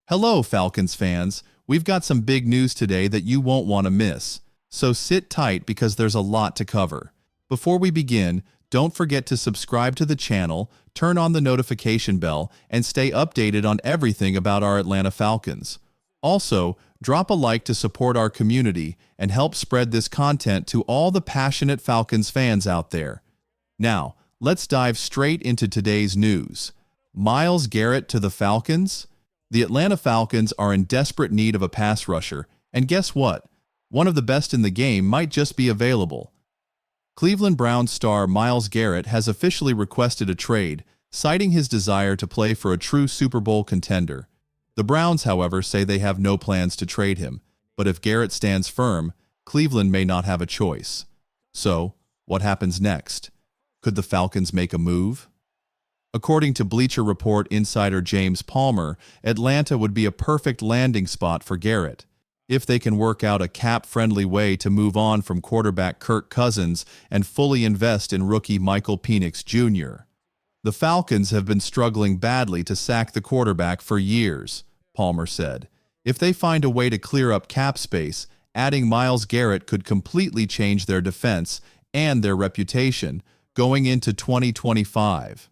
Hello, Falcons fans. We've got some big news today that you won't want to miss. So sit tight because there's a lot to cover. Before we begin, don't forget to subscribe to the channel, turn on the notification bell, and stay updated on everything about our Atlanta Falcons. Also, drop a like to support our community and help spread this content to all the passionate Falcons fans out there. Now, let's dive straight into today's news. Myles Garrett to the Falcons? The Atlanta Falcons are in desperate need of a pass rusher, and guess what? One of the best in the game might just be available. Cleveland Browns star Myles Garrett has officially requested a trade, citing his desire to play for a true Super Bowl contender. The Browns, however, say they have no plans to trade him, but if Garrett stands firm, Cleveland may not have a choice. So, what happens next? Could the Falcons make a move? According to Bleacher Report insider James Palmer, Atlanta would be a perfect landing spot for Garrett, if they can work out a cap-friendly way to move on from quarterback Kirk Cousins and fully invest in rookie Michael Penix Jr. The Falcons have been struggling badly to sack the quarterback for years, Palmer said. If they find a way to clear up cap space, adding Myles Garrett could completely change their defense and their reputation going into 2025.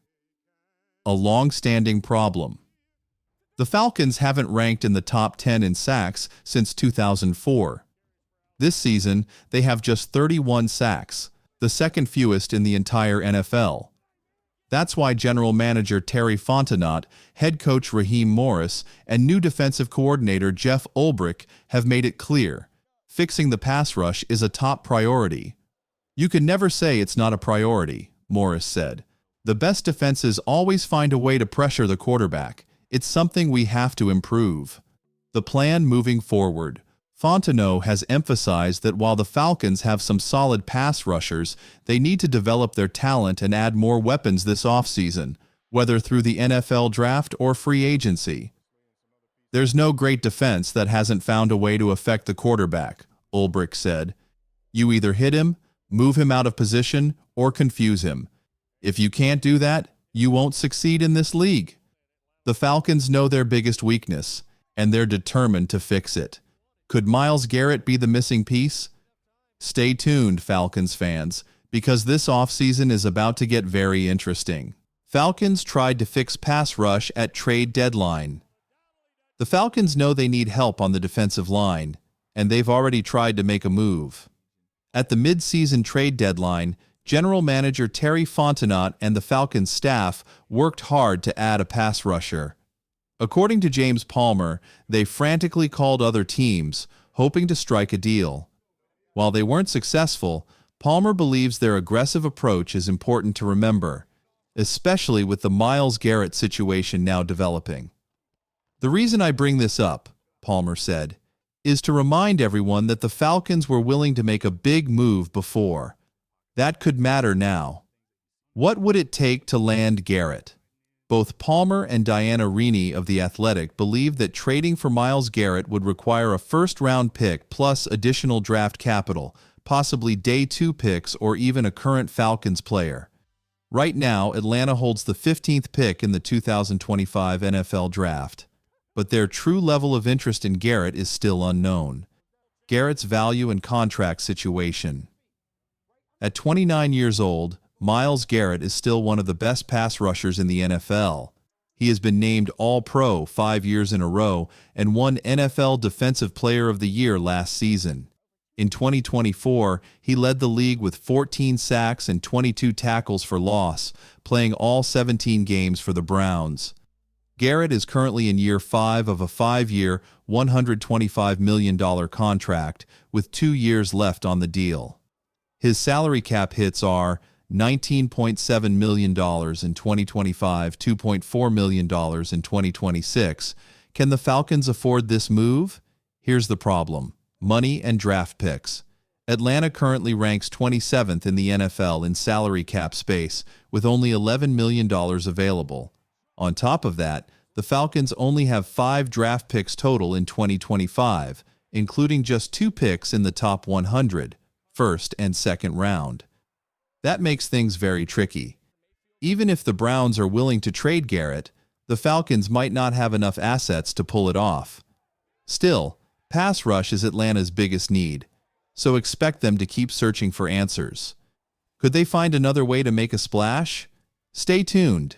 A long-standing problem. The Falcons haven't ranked in the top 10 in sacks since 2004. This season, they have just 31 sacks, the second fewest in the entire NFL. That's why general manager Terry Fontenot, head coach Raheem Morris, and new defensive coordinator Jeff Ulbrich have made it clear, fixing the pass rush is a top priority. You can never say it's not a priority, Morris said. The best defenses always find a way to pressure the quarterback. It's something we have to improve. The plan moving forward. Fontenot has emphasized that while the Falcons have some solid pass rushers, they need to develop their talent and add more weapons this offseason, whether through the NFL draft or free agency. There's no great defense that hasn't found a way to affect the quarterback, Ulbrich said. You either hit him, move him out of position, or confuse him. If you can't do that, you won't succeed in this league. The Falcons know their biggest weakness, and they're determined to fix it. Could Myles Garrett be the missing piece? Stay tuned, Falcons fans, because this offseason is about to get very interesting. Falcons tried to fix pass rush at trade deadline. The Falcons know they need help on the defensive line, and they've already tried to make a move. At the mid-season trade deadline, General Manager Terry Fontenot and the Falcons staff worked hard to add a pass rusher. According to James Palmer, they frantically called other teams, hoping to strike a deal. While they weren't successful, Palmer believes their aggressive approach is important to remember, especially with the Myles Garrett situation now developing. The reason I bring this up, Palmer said, is to remind everyone that the Falcons were willing to make a big move before. That could matter now. What would it take to land Garrett? Both Palmer and Diana Rini of The Athletic believe that trading for Myles Garrett would require a first-round pick plus additional draft capital, possibly day 2 picks or even a current Falcons player. Right now, Atlanta holds the 15th pick in the 2025 NFL Draft, but their true level of interest in Garrett is still unknown. Garrett's value and contract situation. At 29 years old, Myles Garrett is still one of the best pass rushers in the NFL. He has been named All-Pro 5 years in a row and won NFL Defensive Player of the Year last season. In 2024, he led the league with 14 sacks and 22 tackles for loss, playing all 17 games for the Browns. Garrett is currently in year 5 of a 5-year, $125 million contract, with 2 years left on the deal. His salary cap hits are $19.7 million in 2025, $2.4 million in 2026. Can the Falcons afford this move? Here's the problem: money and draft picks. Atlanta currently ranks 27th in the NFL in salary cap space, with only $11 million available. On top of that, the Falcons only have 5 draft picks total in 2025, including just 2 picks in the top 100. First and second round. That makes things very tricky. Even if the Browns are willing to trade Garrett, the Falcons might not have enough assets to pull it off. Still, pass rush is Atlanta's biggest need, so expect them to keep searching for answers. Could they find another way to make a splash? Stay tuned.